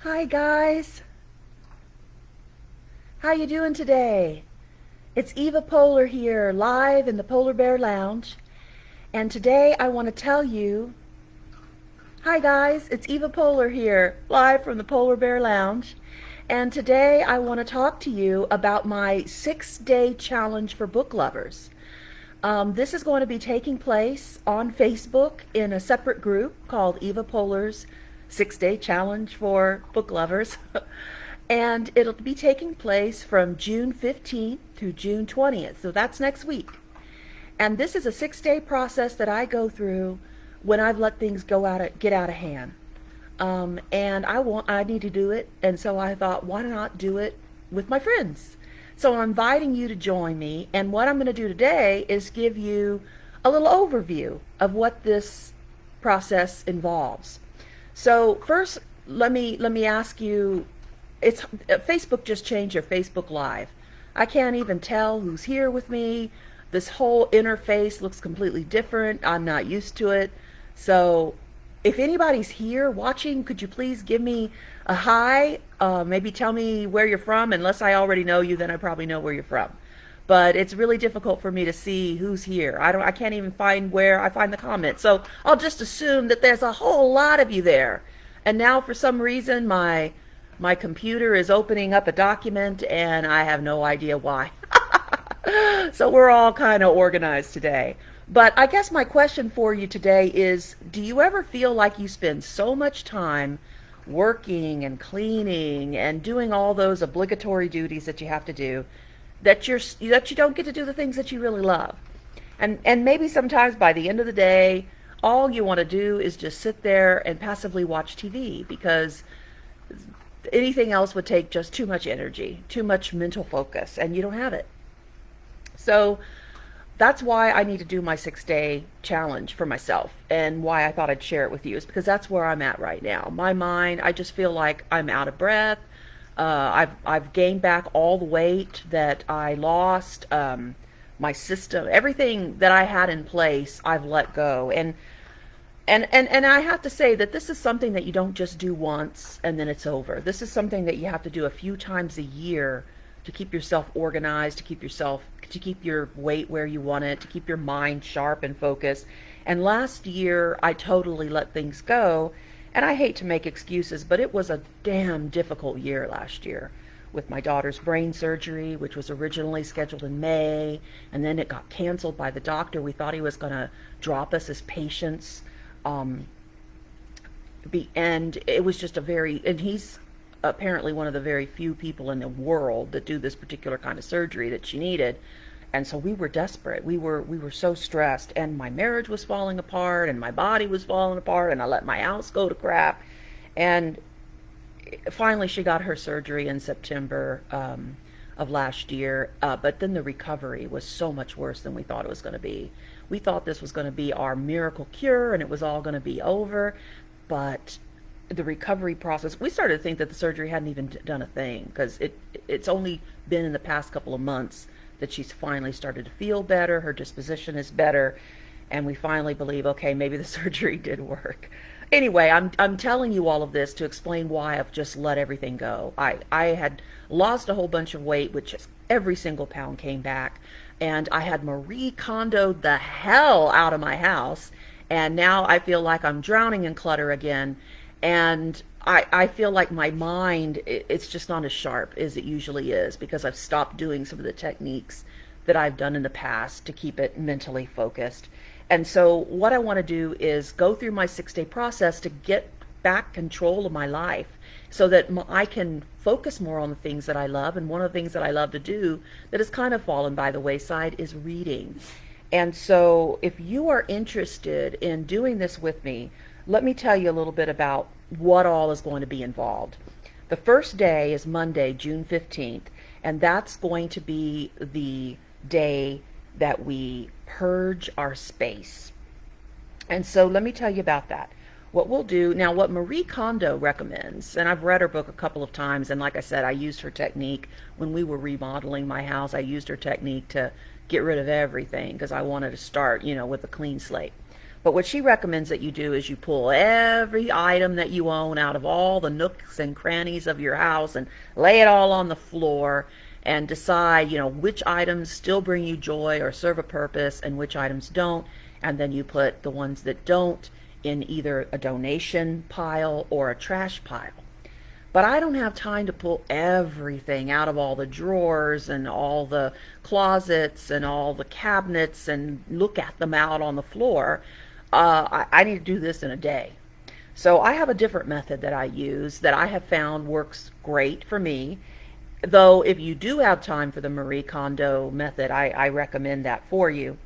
Hi guys, how you doing today? It's Eva Pohler here, live in the Polar Bear Lounge, and today I want to tell you, hi guys, it's Eva Pohler here, live from the Polar Bear Lounge, and today I want to talk to you about my 6-day challenge for book lovers. This is going to be taking place on Facebook in a separate group called Eva Pohler's 6-Day Challenge for Book Lovers. And it'll be taking place from June 15th through June 20th. So that's next week. And this is a 6-day process that I go through when I've let things get out of hand. And I need to do it. And so I thought, why not do it with my friends? So I'm inviting you to join me. And what I'm going to do today is give you a little overview of what this process involves. So first, let me ask you, it's Facebook just changed their Facebook Live. I can't even tell who's here with me. This whole interface looks completely different. I'm not used to it. So if anybody's here watching, could you please give me a hi? Maybe tell me where you're from. Unless I already know you, then I probably know where you're from. But it's really difficult for me to see who's here. I can't even find where I find the comments. So I'll just assume that there's a whole lot of you there. And now for some reason my computer is opening up a document and I have no idea why. So we're all kind of organized today. But I guess my question for you today is, do you ever feel like you spend so much time working and cleaning and doing all those obligatory duties that you have to do that you don't get to do the things that you really love? And maybe sometimes by the end of the day, all you want to do is just sit there and passively watch TV because anything else would take just too much energy, too much mental focus, and you don't have it. So that's why I need to do my 6-day challenge for myself, and why I thought I'd share it with you is because that's where I'm at right now. My mind, I just feel like I'm out of breath. I've gained back all the weight that I lost. My system, everything that I had in place, I've let go. And I have to say that this is something that you don't just do once and then it's over. This is something that you have to do a few times a year to keep yourself organized, to keep your weight where you want it, to keep your mind sharp and focused. And last year I totally let things go, and I hate to make excuses, but it was a damn difficult year last year with my daughter's brain surgery, which was originally scheduled in May, and then it got canceled by the doctor. We thought he was going to drop us as patients. And it was just and he's apparently one of the very few people in the world that do this particular kind of surgery that she needed. And so we were desperate. We were so stressed, and my marriage was falling apart and my body was falling apart, and I let my house go to crap. And finally she got her surgery in September of last year, but then the recovery was so much worse than we thought it was going to be. We thought this was going to be our miracle cure and it was all going to be over, but the recovery process, we started to think that the surgery hadn't even done a thing, because it's only been in the past couple of months that she's finally started to feel better, her disposition is better, and we finally believe, okay, maybe the surgery did work. Anyway, I'm telling you all of this to explain why I've just let everything go. I had lost a whole bunch of weight, which is every single pound came back, and I had Marie Kondoed the hell out of my house, and now I feel like I'm drowning in clutter again, and I feel like my mind, it's just not as sharp as it usually is, because I've stopped doing some of the techniques that I've done in the past to keep it mentally focused. And so what I want to do is go through my 6-day process to get back control of my life so that I can focus more on the things that I love. And one of the things that I love to do that has kind of fallen by the wayside is reading. And so if you are interested in doing this with me, let me tell you a little bit about what all is going to be involved. The first day is Monday, June 15th, and that's going to be the day that we purge our space. And so let me tell you about that. What we'll do now, what Marie Kondo recommends, and I've read her book a couple of times, and like I said, I used her technique when we were remodeling my house. I used her technique to get rid of everything because I wanted to start, with a clean slate. But what she recommends that you do is you pull every item that you own out of all the nooks and crannies of your house and lay it all on the floor and decide, which items still bring you joy or serve a purpose and which items don't. And then you put the ones that don't in either a donation pile or a trash pile. But I don't have time to pull everything out of all the drawers and all the closets and all the cabinets and look at them out on the floor. I need to do this in a day. So I have a different method that I use that I have found works great for me. Though if you do have time for the Marie Kondo method, I recommend that for you.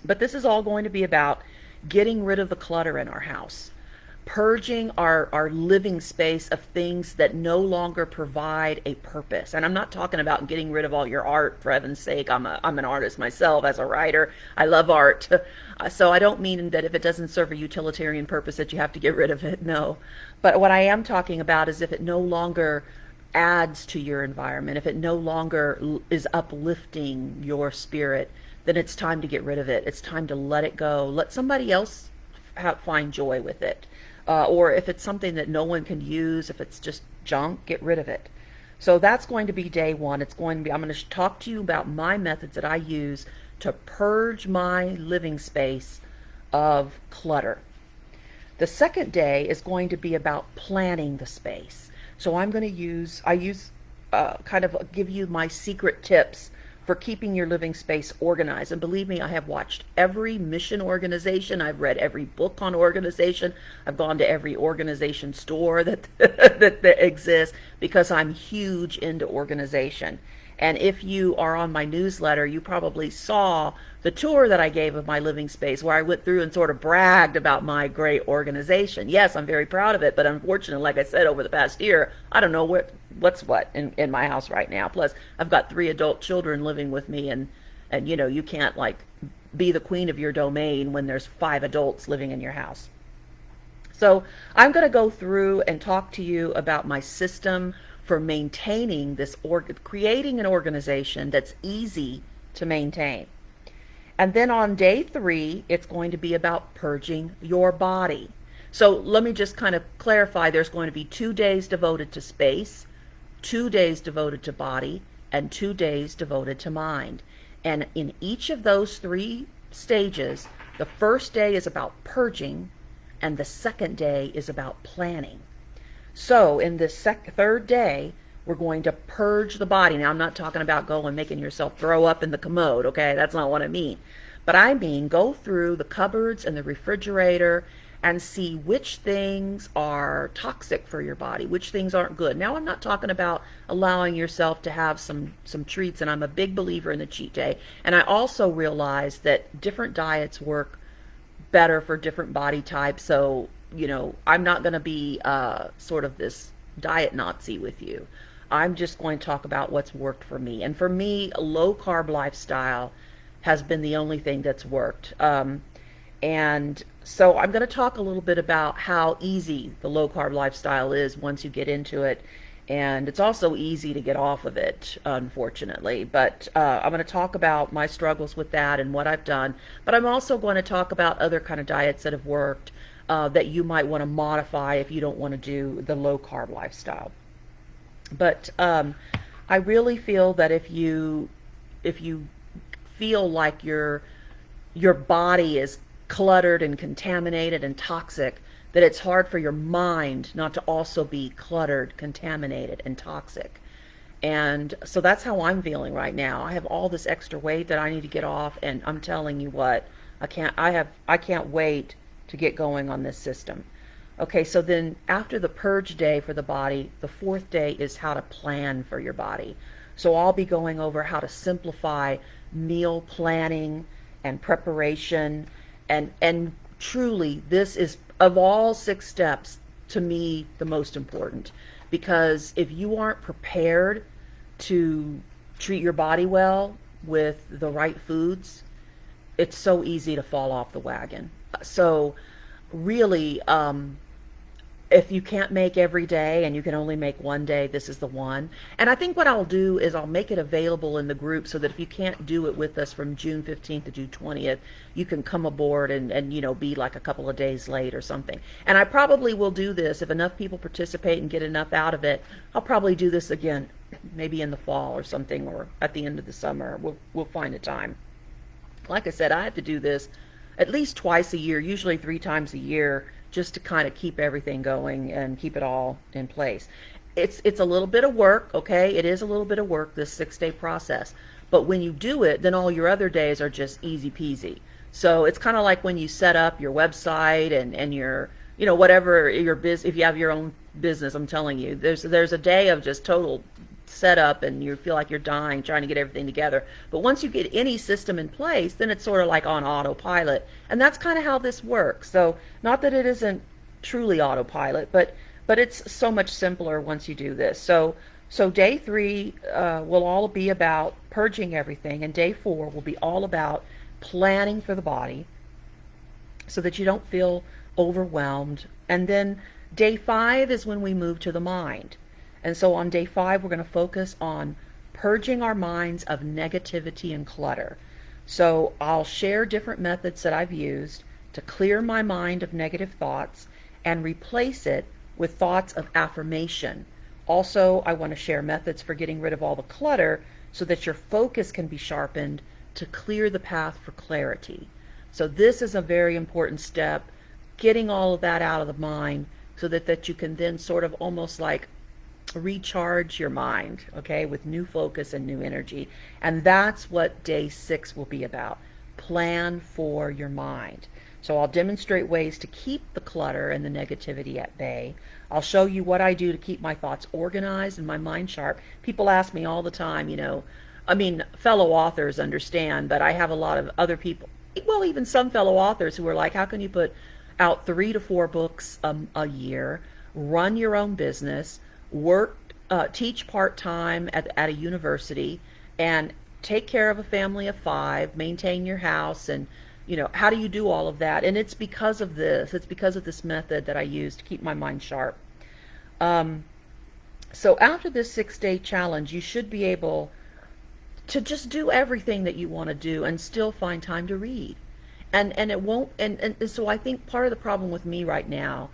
But this is all going to be about getting rid of the clutter in our house, purging our living space of things that no longer provide a purpose. And I'm not talking about getting rid of all your art, for heaven's sake. I'm an artist myself as a writer. I love art. So I don't mean that if it doesn't serve a utilitarian purpose that you have to get rid of it. No. But what I am talking about is if it no longer adds to your environment, if it no longer is uplifting your spirit, then it's time to get rid of it. It's time to let it go. Let somebody else find joy with it. Or if it's something that no one can use, if it's just junk, get rid of it. So that's going to be day one. I'm going to talk to you about my methods that I use to purge my living space of clutter. The second day is going to be about planning the space. So I use give you my secret tips for keeping your living space organized. And believe me, I have watched every mission organization. I've read every book on organization. I've gone to every organization store that that exists because I'm huge into organization. And if you are on my newsletter, you probably saw the tour that I gave of my living space where I went through and sort of bragged about my great organization. Yes, I'm very proud of it, but unfortunately, like I said, over the past year, I don't know what's what in my house right now. Plus, I've got 3 adult children living with me, and you can't be the queen of your domain when there's 5 adults living in your house. So I'm going to go through and talk to you about my system for maintaining this, creating an organization that's easy to maintain. And then on day 3, it's going to be about purging your body. So let me just kind of clarify, there's going to be 2 days devoted to space, 2 days devoted to body, and 2 days devoted to mind. And in each of those 3 stages, the first day is about purging, and the second day is about planning. So in this third day, we're going to purge the body. Now, I'm not talking about going making yourself throw up in the commode, okay? That's not what I mean. But I mean go through the cupboards and the refrigerator and see which things are toxic for your body, which things aren't good. Now, I'm not talking about allowing yourself to have some treats, and I'm a big believer in the cheat day. And I also realize that different diets work better for different body types. So I'm not going to be sort of this diet Nazi with you. I'm just going to talk about what's worked for me. And for me, a low-carb lifestyle has been the only thing that's worked. And so I'm going to talk a little bit about how easy the low-carb lifestyle is once you get into it. And it's also easy to get off of it, unfortunately. But I'm going to talk about my struggles with that and what I've done. But I'm also going to talk about other kind of diets that have worked, that you might want to modify if you don't want to do the low carb lifestyle. But I really feel that if you feel like your body is cluttered and contaminated and toxic, that it's hard for your mind not to also be cluttered, contaminated, and toxic. And so that's how I'm feeling right now. I have all this extra weight that I need to get off, and I'm telling you what, I can't wait to get going on this system. Okay, so then after the purge day for the body, the 4th day is how to plan for your body. So I'll be going over how to simplify meal planning and preparation, and truly this is, of all 6 steps, to me the most important, because if you aren't prepared to treat your body well with the right foods, it's so easy to fall off the wagon. So really, if you can't make every day and you can only make one day, this is the one. And I think what I'll do is I'll make it available in the group so that if you can't do it with us from June 15th to June 20th, you can come aboard and be like a couple of days late or something. And I probably will do this if enough people participate and get enough out of it. I'll probably do this again, maybe in the fall or something, or at the end of the summer. We'll find a time. Like I said, I have to do this at least twice a year, usually 3 times a year, just to kind of keep everything going and keep it all in place. It's a little bit of work, okay? It is a little bit of work, this 6-day process. But when you do it, then all your other days are just easy peasy. So it's kind of like when you set up your website and your, whatever your if you have your own business, I'm telling you, there's a day of just total set up and you feel like you're dying trying to get everything together. But once you get any system in place, then it's sort of like on autopilot. And that's kind of how this works. So not that it isn't truly autopilot, but it's so much simpler once you do this. So day 3 will all be about purging everything, and day 4 will be all about planning for the body so that you don't feel overwhelmed. And then day 5 is when we move to the mind. And so on day 5, we're going to focus on purging our minds of negativity and clutter. So I'll share different methods that I've used to clear my mind of negative thoughts and replace it with thoughts of affirmation. Also, I want to share methods for getting rid of all the clutter so that your focus can be sharpened to clear the path for clarity. So this is a very important step, getting all of that out of the mind so that you can then sort of almost like recharge your mind, okay, with new focus and new energy. And that's what day 6 will be about. Plan for your mind. So I'll demonstrate ways to keep the clutter and the negativity at bay. I'll show you what I do to keep my thoughts organized and my mind sharp. People ask me all the time, fellow authors understand, but I have a lot of other people, well, even some fellow authors who are like, how can you put out 3 to 4 books a year, run your own business, work, teach part-time at a university, and take care of a family of 5, maintain your house, and how do you do all of that? And it's because of this. It's because of this method that I use to keep my mind sharp. So after this 6-day challenge, you should be able to just do everything that you want to do and still find time to read. And it won't, and so I think part of the problem with me right now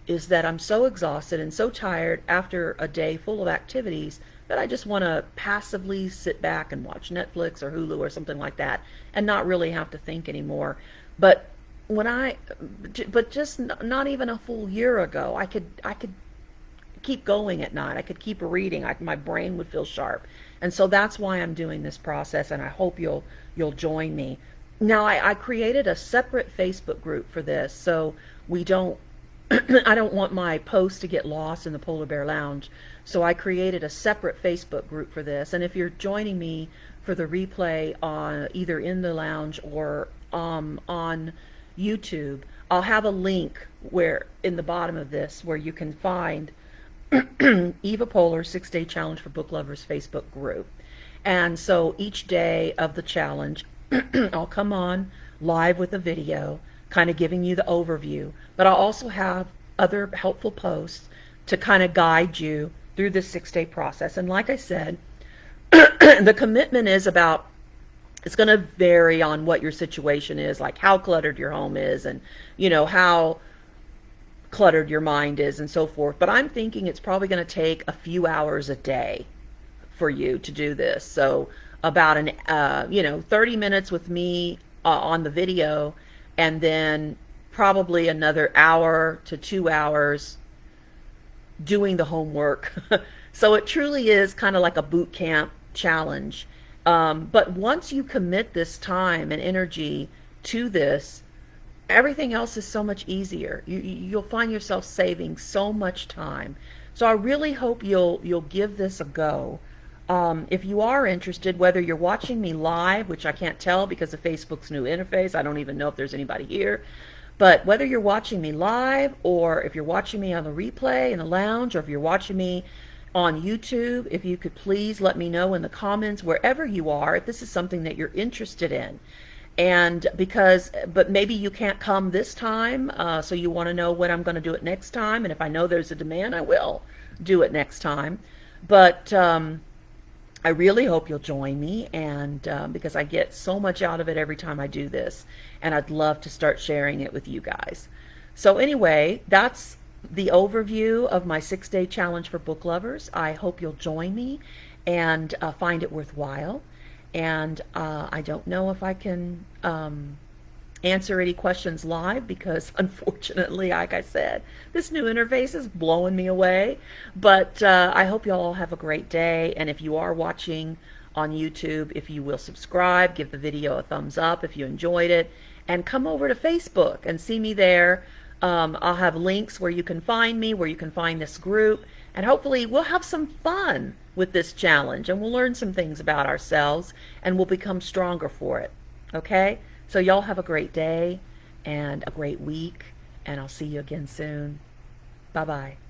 is that I'm so exhausted and so tired after a day full of activities that I just want to passively sit back and watch Netflix or Hulu or something like that and not really have to think anymore. But just not even a full year ago, I could keep going at night. I could keep reading. My brain would feel sharp. And so that's why I'm doing this process, and I hope you'll join me. Now, I created a separate Facebook group for this, so we don't I don't want my posts to get lost in the Polar Bear Lounge, so I created a separate Facebook group for this. And if you're joining me for the replay on either in the lounge or on YouTube, I'll have a link where in the bottom of this where you can find Eva Pohler 6-Day Challenge for Book Lovers Facebook group. And so each day of the challenge, I'll come on live with a video kind of giving you the overview, but I'll also have other helpful posts to kind of guide you through this 6-day process. And like I said, the commitment is about, it's going to vary on what your situation is, like how cluttered your home is and how cluttered your mind is and so forth. But I'm thinking it's probably going to take a few hours a day for you to do this. So about 30 minutes with me on the video, and then probably another hour to 2 hours doing the homework. So it truly is kind of like a boot camp challenge. But once you commit this time and energy to this, everything else is so much easier. You'll find yourself saving so much time. So I really hope you'll give this a go. If you are interested, whether you're watching me live, which I can't tell because of Facebook's new interface, I don't even know if there's anybody here, but whether you're watching me live or if you're watching me on the replay in the lounge or if you're watching me on YouTube, if you could please let me know in the comments wherever you are if this is something that you're interested in. And but maybe you can't come this time, so you want to know when I'm going to do it next time. And if I know there's a demand, I will do it next time. But I really hope you'll join me, and because I get so much out of it every time I do this, and I'd love to start sharing it with you guys. So anyway, that's the overview of my 6-day challenge for book lovers. I hope you'll join me and find it worthwhile. And I don't know if I can answer any questions live because unfortunately, like I said, this new interface is blowing me away. But I hope you all have a great day. And if you are watching on YouTube, if you will subscribe, give the video a thumbs up if you enjoyed it, and come over to Facebook and see me there. I'll have links where you can find me, where you can find this group, and hopefully we'll have some fun with this challenge and we'll learn some things about ourselves and we'll become stronger for it. Okay? So y'all have a great day and a great week, and I'll see you again soon. Bye-bye.